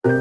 Hey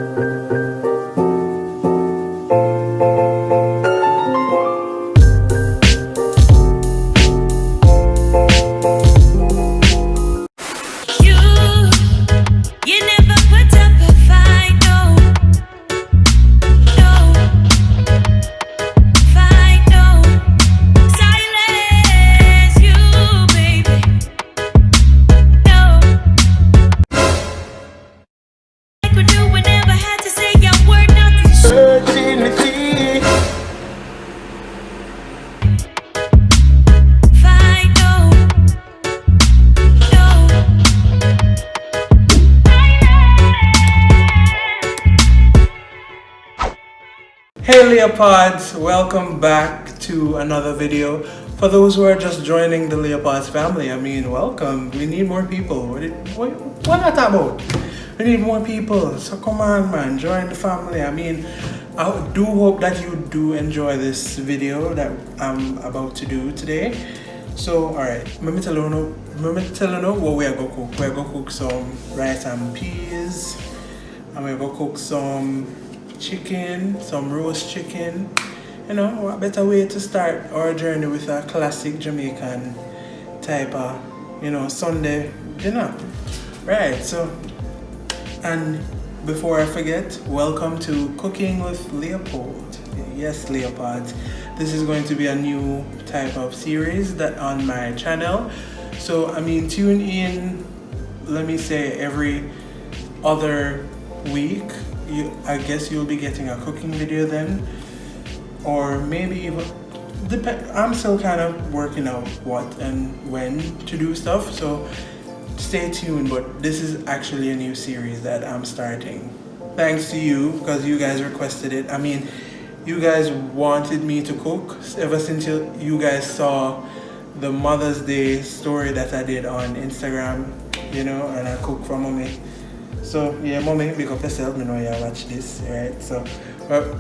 Leopods, welcome back to another video. For those who are just joining the Leopods family, I mean, welcome. We need more people. What not about? We need more people. So come on, man, join the family. I mean, I do hope that you do enjoy this video that I'm about to do today. So, alright, let me tell you what we are going to cook. We are going to cook some rice and peas, and we're going to cook some chicken, some roast chicken. You know, what better way to start our journey with a classic Jamaican type of, you know, Sunday dinner. Right, so, and before I forget, welcome to Cooking with Leopold. Yes, Leopold. This is going to be a new type of series that on my channel. So, I mean, tune in, let me say, every other week. I guess you'll be getting a cooking video then, or maybe even I'm still kind of working out what and when to do stuff, so stay tuned. But this is actually a new series that I'm starting thanks to you, because you guys requested it. I mean, you guys wanted me to cook ever since you guys saw the Mother's Day story that I did on Instagram, you know, and I cook for mommy. So yeah, mommy, pick up yourself, you know, you watch this, right? So, but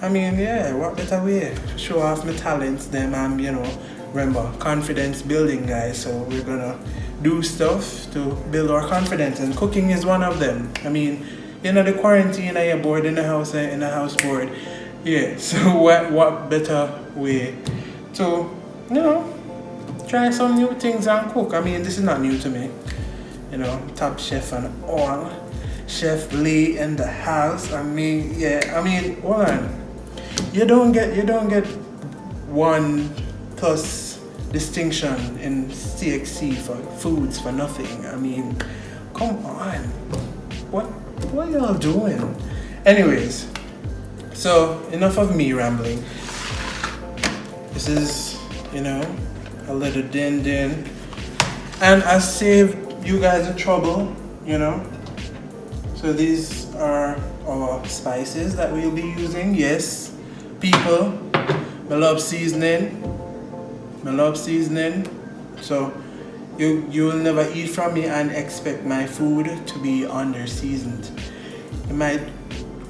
I mean, yeah, what better way to show off my talents than you know, remember, confidence building, guys. So we're gonna do stuff to build our confidence, and cooking is one of them. I mean, you know, the quarantine, you're bored in the house, board. Yeah, so what better way to, you know, try some new things and cook. I mean, this is not new to me. You know, top chef and all. Chef Lee in the house. I mean, yeah, I mean, hold on. You don't get 1+ distinction in CXC for foods for nothing. I mean, come on. What y'all doing? Anyways, so enough of me rambling. This is, you know, a little din. And I saved you guys the trouble, you know. So these are our spices that we'll be using. Yes, people, I love seasoning. So you will never eat from me and expect my food to be under seasoned. You might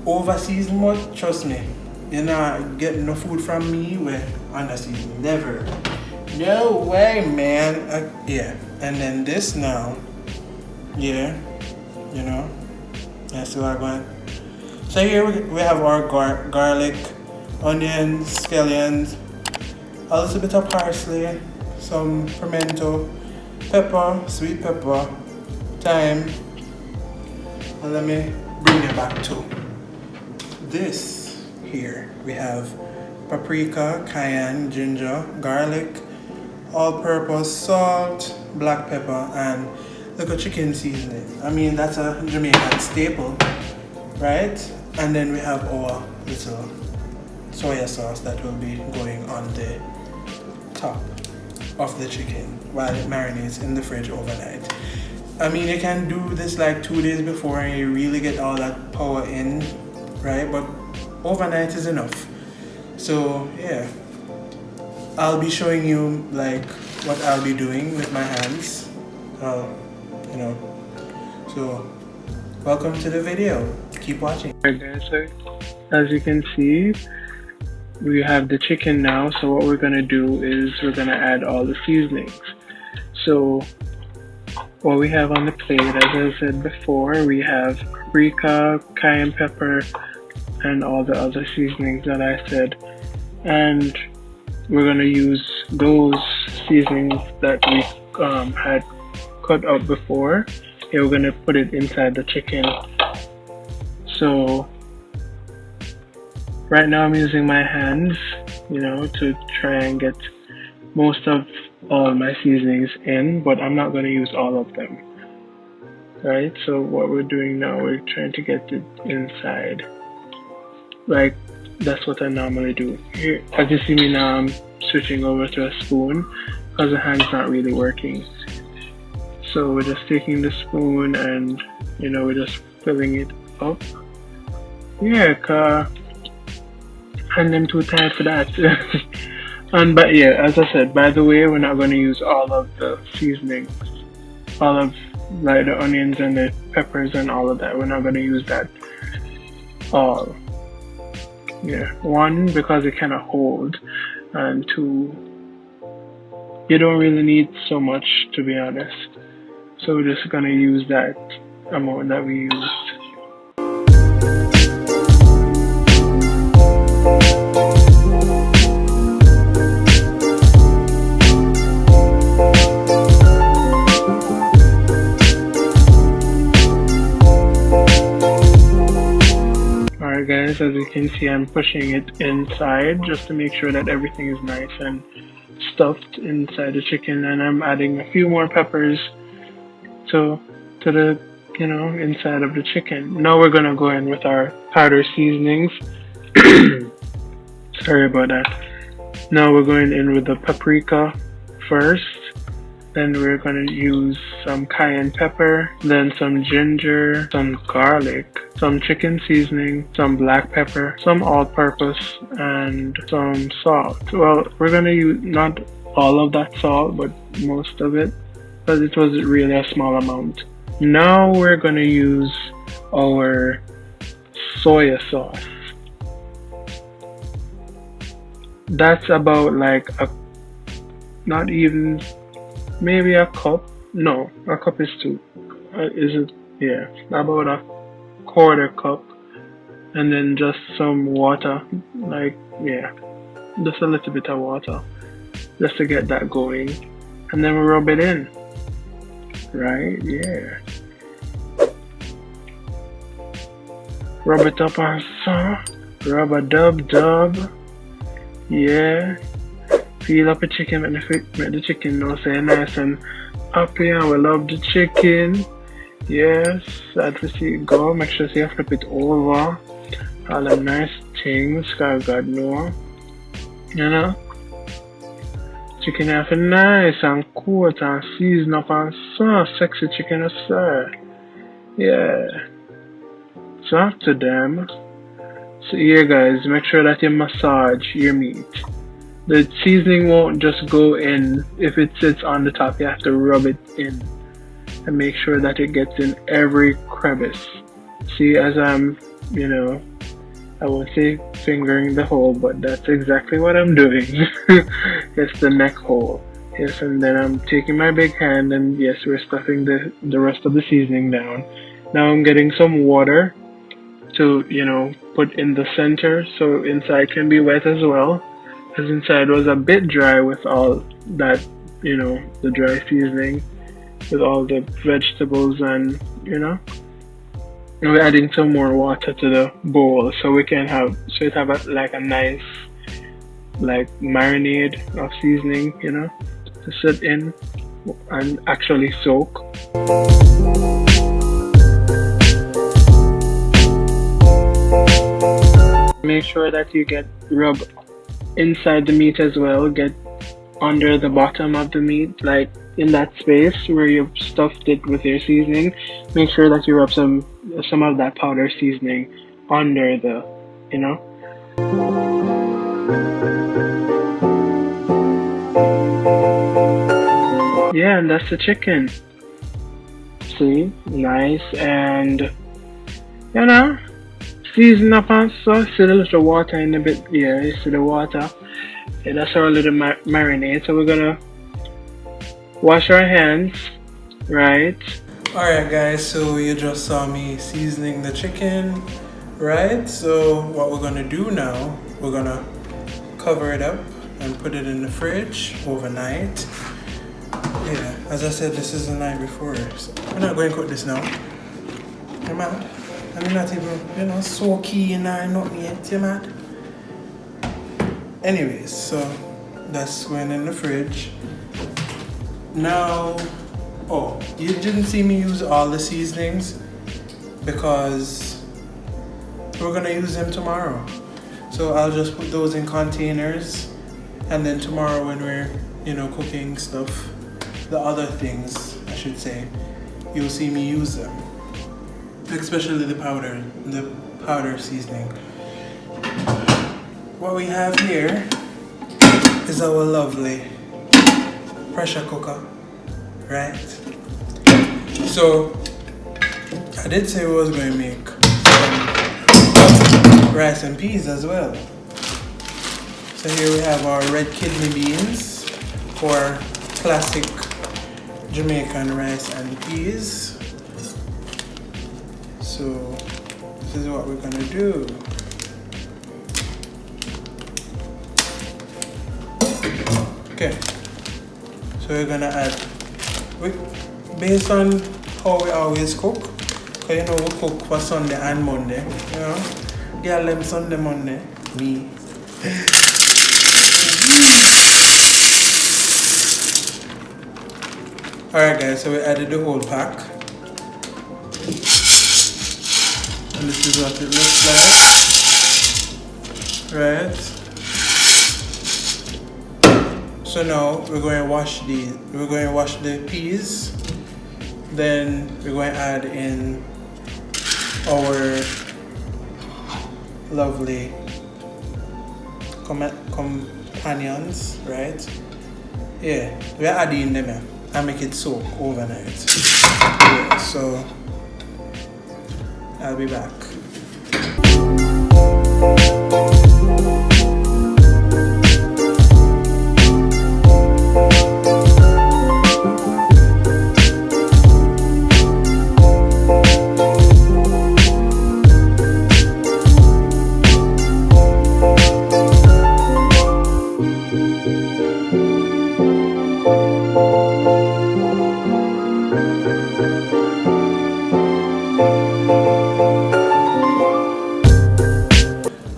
over season, but trust me, you're not getting no food from me with under seasoned. Never. No way, man. Yeah. And then this now, yeah, you know, that's what I'm going. So here we have our garlic, onions, scallions, a little bit of parsley, some pimento, pepper, sweet pepper, thyme, and let me bring you back to this here. We have paprika, cayenne, ginger, garlic, all-purpose salt, black pepper, and little chicken seasoning. I mean, that's a Jamaican staple, right? And then we have our little soya sauce that will be going on the top of the chicken while it marinates in the fridge overnight. I mean, you can do this like 2 days before and you really get all that power in, right? But overnight is enough. So yeah, I'll be showing you like what I'll be doing with my hands, you know. So welcome to the video. Keep watching. Alright guys, so as you can see, we have the chicken now. So what we're gonna do is we're gonna add all the seasonings. So what we have on the plate, as I said before, we have paprika, cayenne pepper, and all the other seasonings that I said. And we're gonna use those seasonings that we had cut up before. Yeah, we're gonna put it inside the chicken. So right now I'm using my hands, to try and get most of all my seasonings in, but I'm not gonna use all of them. Right, so what we're doing now, we're trying to get it inside. Like, that's what I normally do. Here, as you see me now, I'm switching over to a spoon because the hand's not really working. So we're just taking the spoon and, we're just filling it up. Yeah, and I'm too tired for that. But yeah, as I said, by the way, we're not going to use all of the seasonings, all of like the onions and the peppers and all of that. We're not going to use that all. Yeah, one, because it cannot hold, and two, you don't really need so much, to be honest. So we're just gonna use that amount that we used. Guys, as you can see, I'm pushing it inside just to make sure that everything is nice and stuffed inside the chicken, and I'm adding a few more peppers to the inside of the chicken. Now we're gonna go in with our powder seasonings. Sorry about that. Now we're going in with the paprika first. Then we're gonna use some cayenne pepper, then some ginger, some garlic, some chicken seasoning, some black pepper, some all-purpose, and some salt. Well, we're gonna use not all of that salt, but most of it, because it was really a small amount. Now we're gonna use our soya sauce. That's about like not even, maybe a cup. No, a cup is too. Is it? Yeah, about a quarter cup, and then just some water. Like, yeah, just a little bit of water, just to get that going, and then we rub it in. Right? Yeah. Rub it up on some. Rub a dub. Yeah. Peel up a chicken, make the chicken now say nice and happy, and we love the chicken. Yes, as we see it go, make sure you flip it over. All the nice things, cause God know. Chicken have nice and coat and season up and so sexy chicken, sir. Yeah. So after them, so here guys, make sure that you massage your meat. The seasoning won't just go in if it sits on the top. You have to rub it in and make sure that it gets in every crevice. See, as I'm, I won't say fingering the hole, but that's exactly what I'm doing. It's the neck hole. Yes, and then I'm taking my big hand and yes, we're stuffing the rest of the seasoning down. Now I'm getting some water to, put in the center so inside can be wet as well. Because inside was a bit dry with all that, the dry seasoning with all the vegetables and, we're adding some more water to the bowl so we can have, it have a nice, marinade of seasoning, to sit in and actually soak. Make sure that you get rub inside the meat as well, get under the bottom of the meat, like in that space where you've stuffed it with your seasoning. Make sure that you rub some of that powder seasoning under the, yeah, and that's the chicken. See, nice, and season up and so see the little water in a bit. Yeah, you see the water. Yeah, that's our little marinade. So we're gonna wash our hands Right. Alright guys, so you just saw me seasoning the chicken, right? So what we're gonna do now, we're gonna cover it up and put it in the fridge overnight. Yeah, as I said, this is the night before, so we're not going to cook this now. You mad? I'm not even, soaky and nothing yet, you mad? Anyways, so that's going in the fridge. Now, oh, you didn't see me use all the seasonings because we're gonna use them tomorrow. So I'll just put those in containers, and then tomorrow when we're, cooking stuff, the other things, I should say, you'll see me use them. Especially the powder seasoning. What we have here is our lovely pressure cooker, right? So I did say we was going to make some rice and peas as well. So here we have our red kidney beans for classic Jamaican rice and peas. So this is what we're gonna do. Okay, so we're gonna add, based on how we always cook, because we cook for Sunday and Monday, girl them Sunday, Monday, me. Alright guys, so we added the whole pack. And this is what it looks like. Right. So now we're going to wash the peas. Then we're going to add in our lovely companions, right? Yeah, we're adding them and make it soak overnight. Yeah, so I'll be back.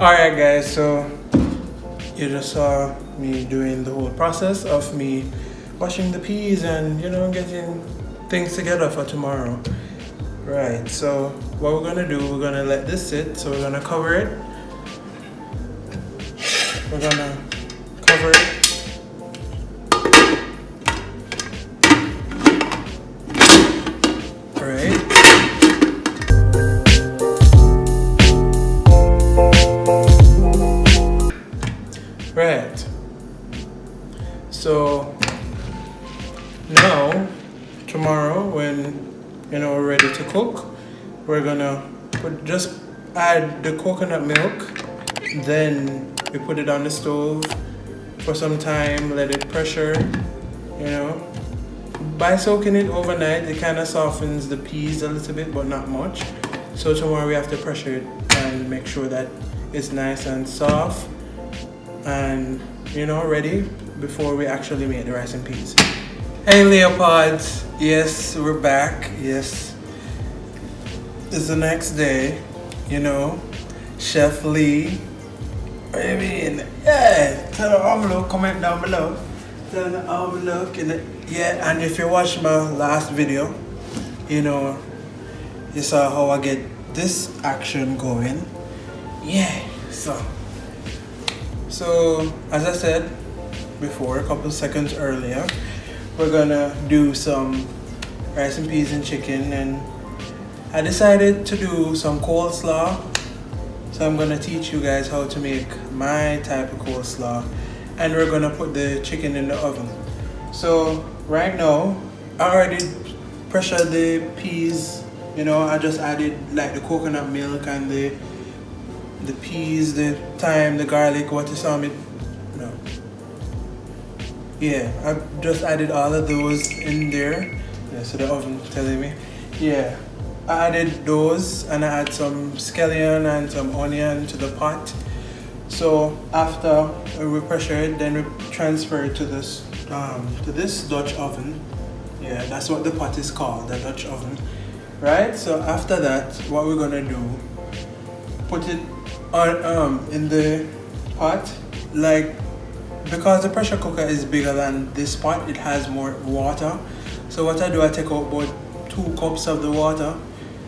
Alright guys, so you just saw me doing the whole process of me washing the peas and getting things together for tomorrow. Right, so what we're gonna do, we're gonna let this sit, so we're gonna cover it. We're gonna cover it. Alright. Right. So now tomorrow when we're ready to cook, we're gonna just add the coconut milk, then we put it on the stove for some time, let it pressure. By soaking it overnight, it kind of softens the peas a little bit, but not much. So tomorrow we have to pressure it and make sure that it's nice and soft and ready before we actually make the rice and peas. Hey Leopods, yes, we're back. Yes, it's the next day. Chef Lee. What do you mean? Yeah, tell the envelope, comment down below. Tell the envelope, yeah. And if you watched my last video, you saw how I get this action going. Yeah, so as I said before, a couple seconds earlier, we're gonna do some rice and peas and chicken, and I decided to do some coleslaw. So I'm gonna teach you guys how to make my type of coleslaw, and we're gonna put the chicken in the oven. So right now, I already pressured the peas. I just added like the coconut milk and the peas, the thyme, the garlic, what you saw me. No. Yeah, I just added all of those in there. Yeah, so the oven telling me. Yeah, I added those and I add some scallion and some onion to the pot. So after we pressure it, then we transfer it to this Dutch oven. Yeah, that's what the pot is called, the Dutch oven. Right? So after that, what we're gonna do, put it on in the pot, like, because the pressure cooker is bigger than this pot, it has more water. So what I do, I take out about 2 cups of the water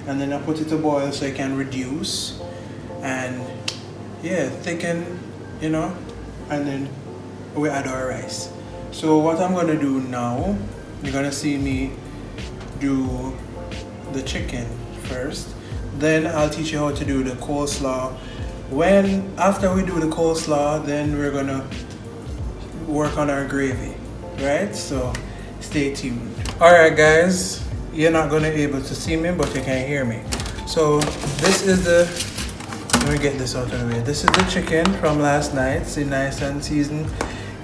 and then I put it to boil so it can reduce and yeah, thicken, you know, and then we add our rice. So what I'm gonna do now, you're gonna see me do the chicken first, then I'll teach you how to do the coleslaw. After we do the coleslaw, then we're gonna work on our gravy, right? So stay tuned. Alright guys, you're not gonna be able to see me, but you can hear me. So this is let me get this out of the way. This is the chicken from last night. See, nice and seasoned.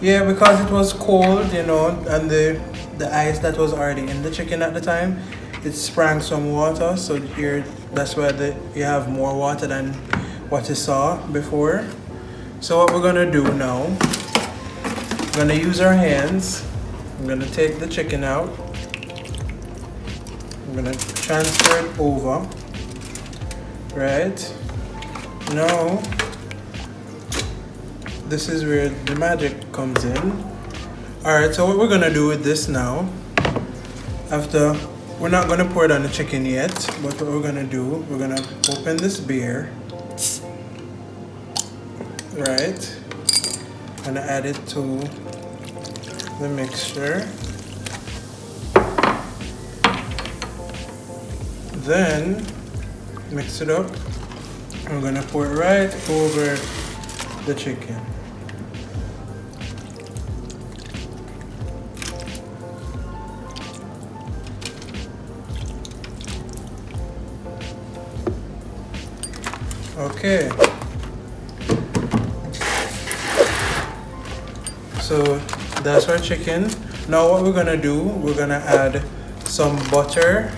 Yeah, because it was cold, you know, and the ice that was already in the chicken at the time, it sprang some water. So here, that's why you have more water than what you saw before. So what we're gonna do now, we're gonna use our hands. I'm gonna take the chicken out. I'm gonna transfer it over. Right? Now, this is where the magic comes in. Alright, so what we're gonna do with this now, we're not gonna pour it on the chicken yet, but what we're gonna do, we're gonna open this beer. Right? Gonna add it to the mixture. Then, mix it up. We're gonna pour it right over the chicken. Okay. So that's our chicken. Now what we're gonna do, we're gonna add some butter.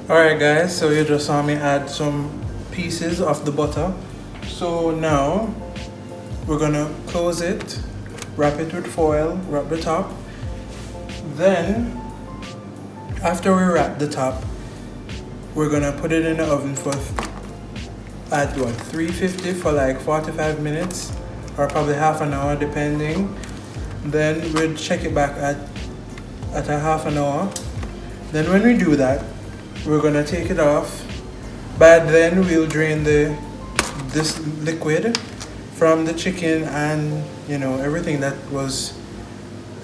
Alright guys, so you just saw me add some pieces of the butter. So now we're gonna close it, wrap it with foil, wrap the top. Then after we wrap the top, we're gonna put it in the oven at 350 for like 45 minutes or probably half an hour depending. Then we'll check it back at a half an hour. Then when we do that, we're gonna take it off. But then we'll drain this liquid from the chicken and, you know, everything that was,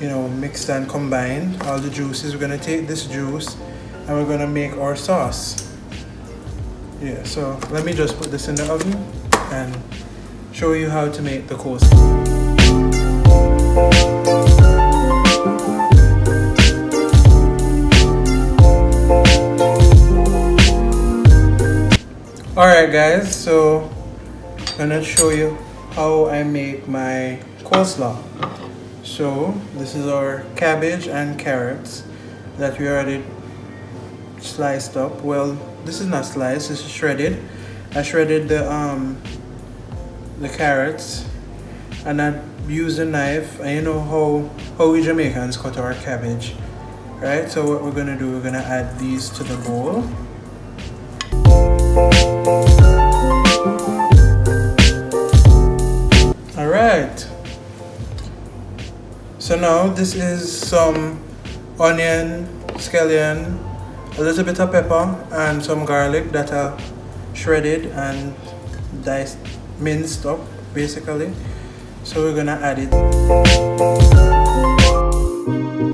you know, mixed and combined, all the juices. We're gonna take this juice and we're gonna make our sauce. Yeah, so let me just put this in the oven and show you how to make the coleslaw. Alright guys, so I'm gonna show you how I make my coleslaw. So this is our cabbage and carrots that we already sliced up. Well, this is not sliced, this is shredded. I shredded the carrots and I used a knife, and you know how we Jamaicans cut our cabbage, right? So what we're gonna do, we're gonna add these to the bowl. Alright, so now this is some onion, scallion, a little bit of pepper and some garlic that are shredded and diced, minced up basically. So we're gonna add it.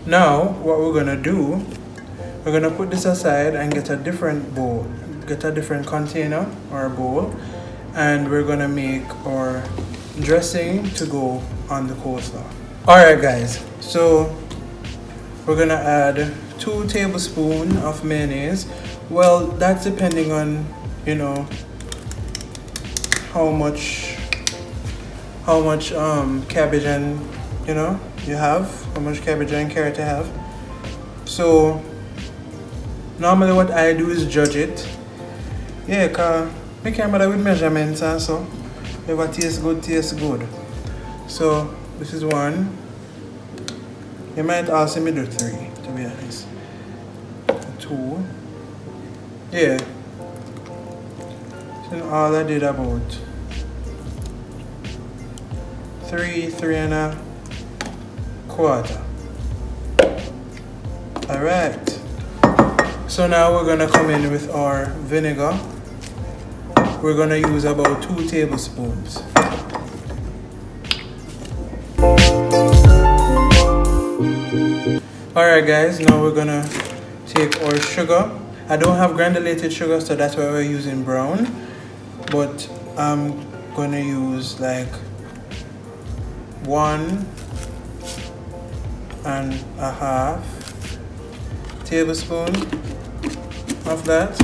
Now what we're gonna do, we're gonna put this aside and get a different bowl, get a different container or bowl, and we're gonna make our dressing to go on the coleslaw. Alright guys, so we're gonna add 2 tablespoons of mayonnaise. Well, that's depending on, you know, how much cabbage and, you know, you have, how much cabbage and carrot you have. So normally what I do is judge it. Yeah, cause I can't bother with measurements and so. Whatever tastes good, tastes good. So this is 1. You might also me do 3, to be honest. 2. Yeah. So all I did about 3.25. Alright. So now we're gonna come in with our vinegar. We're gonna use about 2 tablespoons. Alright guys, now we're gonna take our sugar. I don't have granulated sugar, so that's why we're using brown. But I'm gonna use like 1.5 tablespoon of that.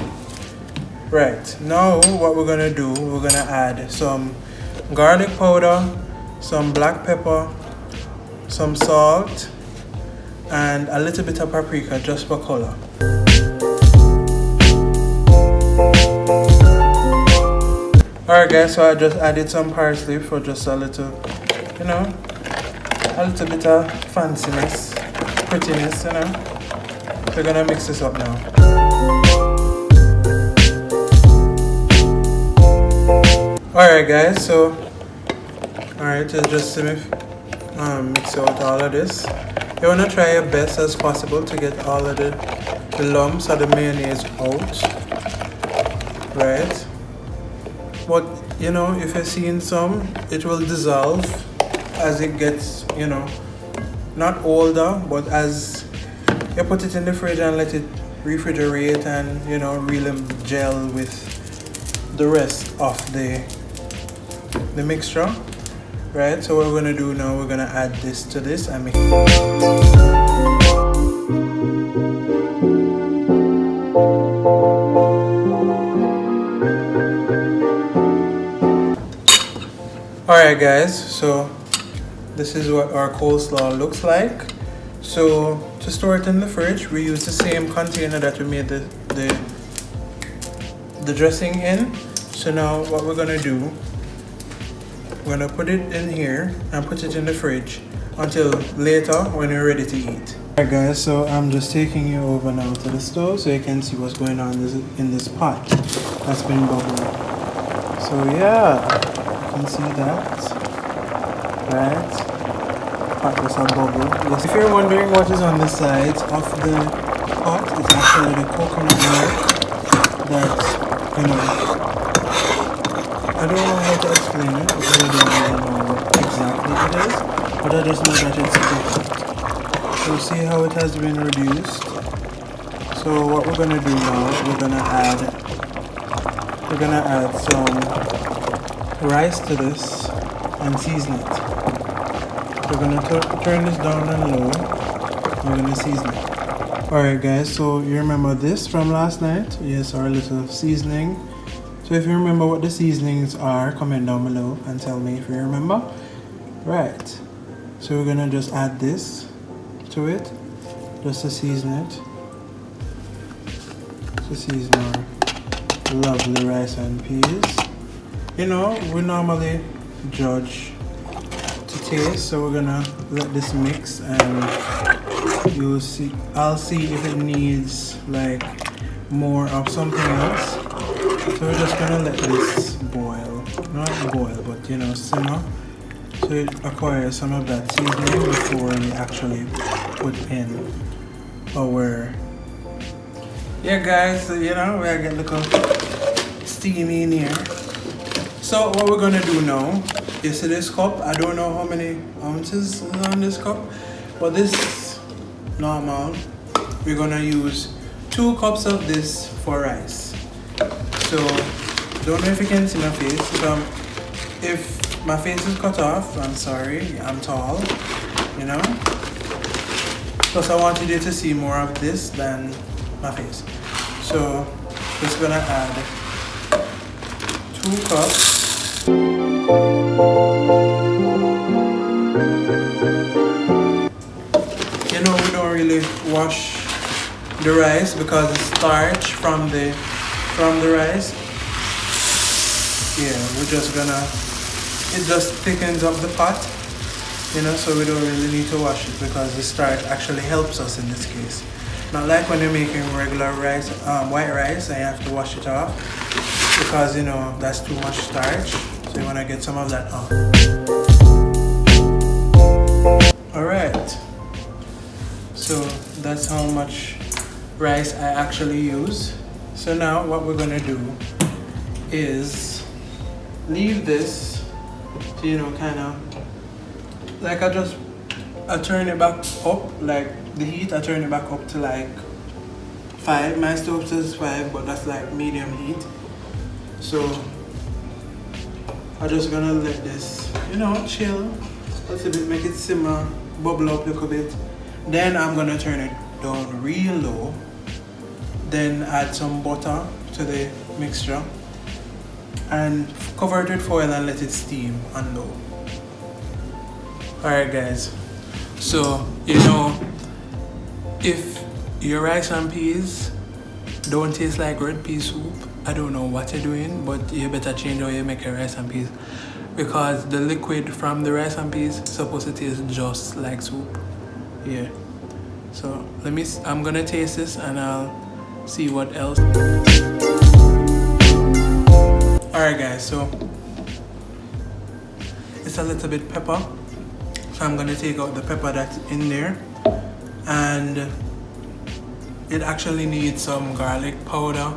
Right, now what we're gonna do, we're gonna add some garlic powder, some black pepper, some salt, and a little bit of paprika just for color. Alright guys, so I just added some parsley for just a little, you know, a little bit of fanciness, prettiness, you know. We're gonna mix this up now. Alright guys, so just mix out all of this. You wanna try your best as possible to get all of the lumps of the mayonnaise out. Right? But you know, if you're seeing some, it will dissolve as it gets, you know, not older, but as you put it in the fridge and let it refrigerate and, you know, really gel with the rest of the mixture. Right, so what we're gonna do now, we're gonna add this to this and mix. Alright guys, so this is what our coleslaw looks like. So to store it in the fridge, we use the same container that we made the dressing in. So now what we're gonna do, we're gonna put it in here and put it in the fridge until later when we're ready to eat. Alright guys, so I'm just taking you over now to the stove so you can see what's going on in this pot that's been bubbling. So yeah, you can see that, right? Pot just a bubble. Yes. If you're wondering what is on the sides of the pot, it's actually the coconut milk that, you know, I don't know how to explain it because I don't really know what exactly it is, but I just know that it's cooked. So see how it has been reduced. So what we're gonna do now, we're gonna add some rice to this and season it. We're gonna turn this down and low. We're gonna season it. Alright guys, so you remember this from last night? Yes, our little seasoning. So if you remember what the seasonings are, comment down below and tell me if you remember. Right. So we're gonna just add this to it, just to season it. To season our lovely rice and peas. You know, we normally judge to taste, so we're gonna let this mix and you'll see. I'll see if it needs like more of something else. So we're just gonna let this boil, not boil, but you know, simmer, so it acquires some of that seasoning before we actually put in our. Yeah, guys, so, you know, we're getting a little steamy in here. So what we're gonna do now is to this cup. I don't know how many ounces is on this cup, but this normal. We're gonna use 2 cups of this for rice. So, don't know if you can see my face. So, if my face is cut off, I'm sorry. I'm tall, you know. Plus, I wanted you to see more of this than my face. So just gonna add 2 cups. You know, we don't really wash the rice because the starch from the rice. Yeah, we're just gonna, it just thickens up the pot, you know, so we don't really need to wash it because the starch actually helps us in this case. Not like when you're making regular rice, white rice, and you have to wash it off because, you know, that's too much starch. So you want to get some of that off. Alright, so that's how much rice I actually use. So now what we're gonna do is leave this to, you know, kind of like I turn it back up, like the heat, I turn it back up to like 5. My stove says 5, but that's like medium heat. So I'm just gonna let this, you know, chill a little bit, make it simmer, bubble up a little bit. Then I'm gonna turn it down real low. Then add some butter to the mixture and cover it with foil and let it steam on low. Alright guys, so you know, if your rice and peas don't taste like red pea soup, I don't know what you're doing, but you better change how you make your rice and peas, because the liquid from the rice and peas is supposed to taste just like soup. Yeah, so I'm gonna taste this and I'll see what else. Alright guys, so it's a little bit pepper, so I'm gonna take out the pepper that's in there, and it actually needs some garlic powder.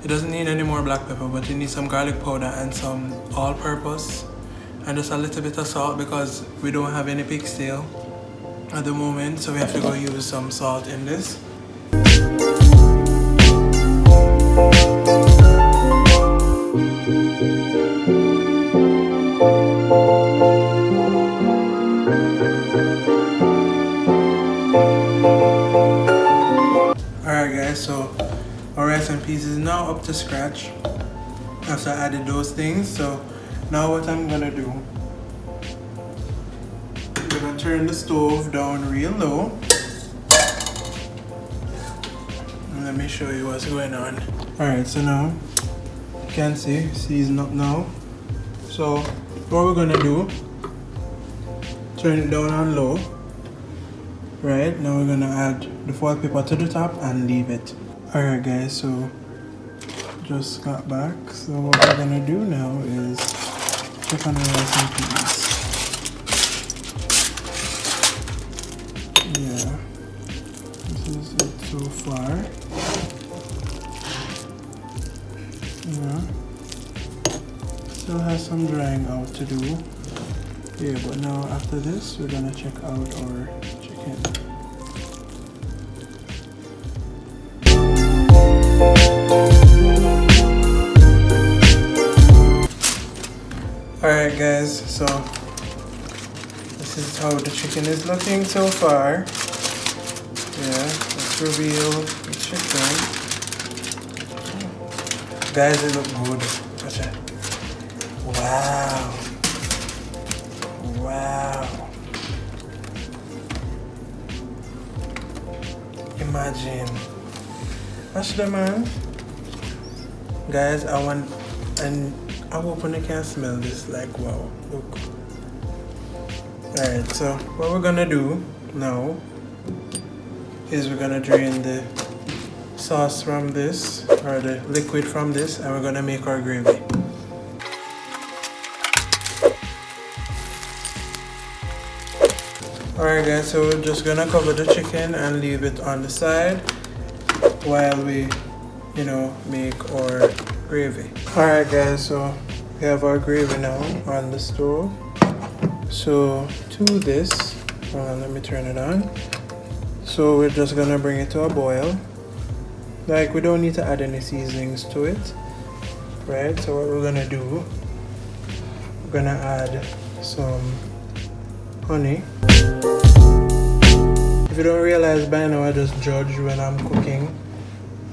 It doesn't need any more black pepper, but it needs some garlic powder and some all-purpose and just a little bit of salt because we don't have any pigtail at the moment, so we have to go use some salt in this. Alright guys, so our rice and peas is now up to scratch after I added those things. So now what I'm gonna do, I'm gonna turn the stove down real low. And let me show you what's going on. Alright, so now you can see, season up now. So what we're gonna do, turn it down on low. Right, now we're gonna add the foil paper to the top and leave it. Alright guys, so just got back. So what we're gonna do now is check on the rice and peas. Yeah, this is it so far. Yeah, still has some drying out to do. Yeah, but now after this, we're gonna check out our chicken. Alright guys, so this is how the chicken is looking so far. Yeah, let's reveal the chicken. Guys, it look good. Watch it. Wow. Wow. Imagine. Watch the man. Guys, I hope when you can smell this, like wow, look. Alright, so what we're gonna do now is we're gonna drain the sauce from this, or the liquid from this, and we're gonna make our gravy. Alright guys, so we're just gonna cover the chicken and leave it on the side while we, you know, make our gravy. Alright guys, so we have our gravy now on the stove. So to this, hold on, let me turn it on. So we're just gonna bring it to a boil. Like, we don't need to add any seasonings to it, right? So what we're gonna do, we're gonna add some honey. If you don't realize by now, I just judge when I'm cooking.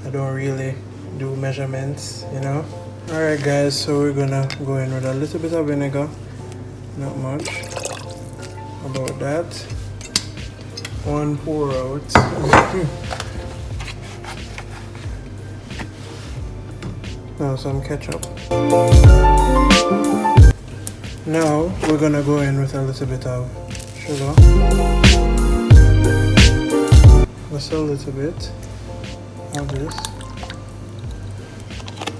I don't really do measurements, you know. Alright guys, so we're gonna go in with a little bit of vinegar, not much, about that. One pour out. Now some ketchup. Now we're gonna go in with a little bit of sugar. Just a little bit of this.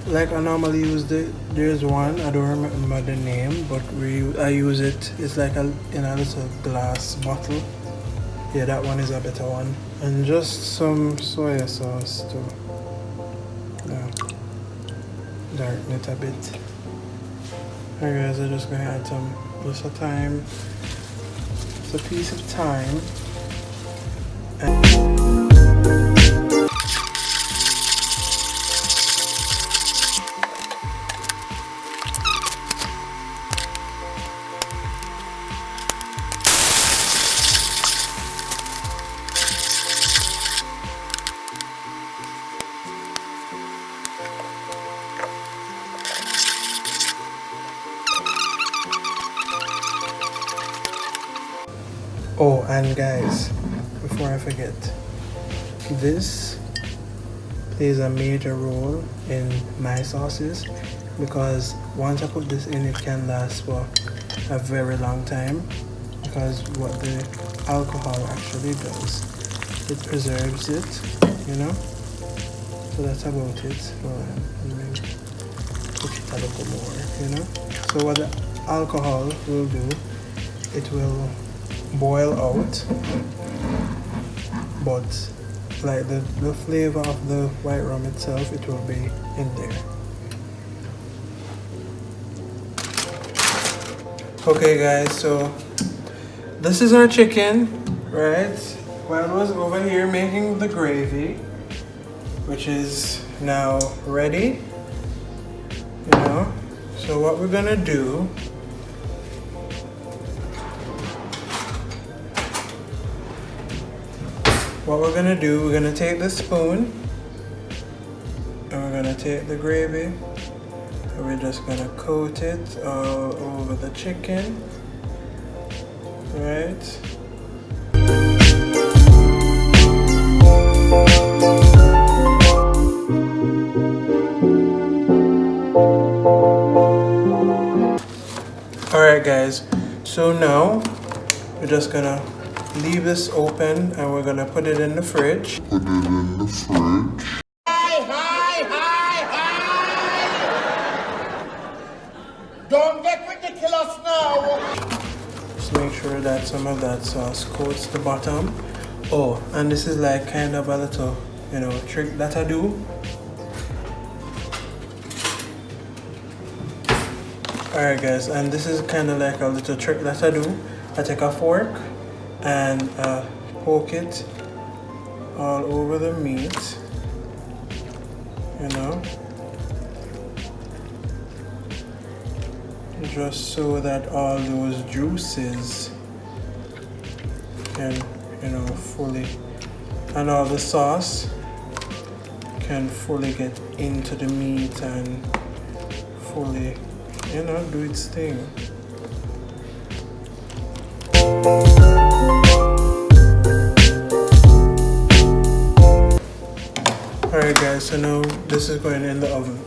Like I normally use there's one, I don't remember the name, but I use it. It's like in a little glass bottle. Yeah, that one is a better one. And just some soy sauce to darken it a bit. Alright guys, I'm just gonna add just a thyme. It's a piece of thyme. Oh, and guys, before I forget, this plays a major role in my sauces because once I put this in, it can last for a very long time because what the alcohol actually does, it preserves it, you know. So that's about it. So let me put it a little more, you know. So what the alcohol will do, it will boil out, but like the flavor of the white rum itself, it will be in there. Okay guys, so this is our chicken, right? Well, I was over here making the gravy, which is now ready, you know. So what we're gonna do, we're gonna take the spoon and we're gonna take the gravy and we're just gonna coat it all over the chicken, right? Alright guys, so now we're just gonna leave this open and we're gonna put it in the fridge. Don't get ridiculous now! Just make sure that some of that sauce coats the bottom. Oh, and this is like kind of a little, you know, trick that I do. Alright guys, and this is kind of like a little trick that I do. I take a fork and poke it all over the meat, you know, just so that all those juices can, you know, fully, and all the sauce can fully get into the meat and fully, you know, do its thing. Alright guys, so now this is going in the oven.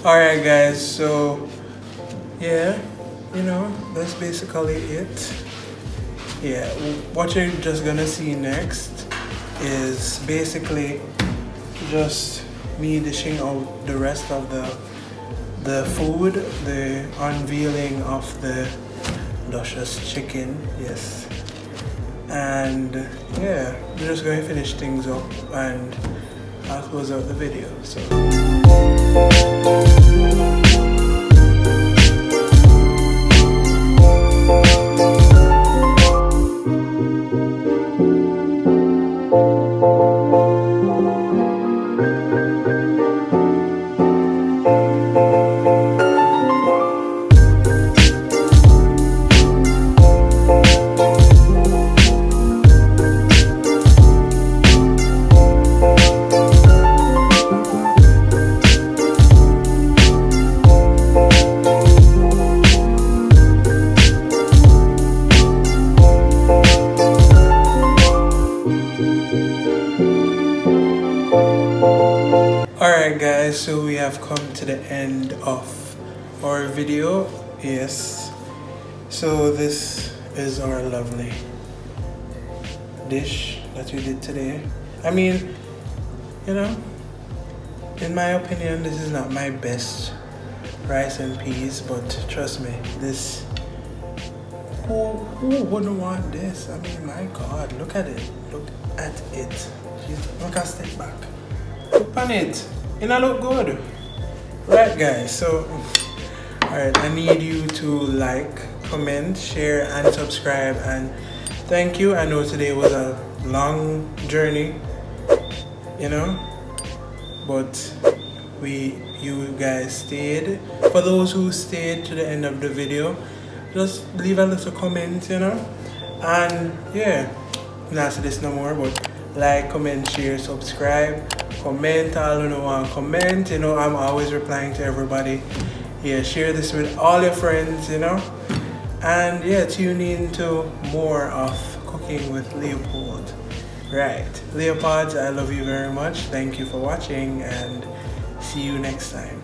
Alright guys, so yeah, you know, that's basically it. Yeah, what you're just gonna see next is basically just me dishing out the rest of the food, the unveiling of the luscious chicken, yes. And yeah, we're just going to finish things up and I'll close out the video. So Alright guys, so we have come to the end of our video. Yes, so this is our lovely dish that we did today. I mean, you know, in my opinion, this is not my best rice and peas, but trust me, this, who wouldn't want this? I mean, my God, look at it. Look at it. Jeez, look, I step back. Look on it. It not look good. Right, guys, so, alright, I need you to like, comment, share, and subscribe, and thank you. I know today was a long journey, you know, but you guys stayed. For those who stayed to the end of the video, just leave a little comment, you know, and yeah, not say this no more, but like, comment, share, subscribe, comment. All you know, want comment, you know, I'm always replying to everybody. Yeah, share this with all your friends, you know, and yeah, tune in to more of Cooking with Leopold. Right, Leopods, I love you very much. Thank you for watching, and see you next time.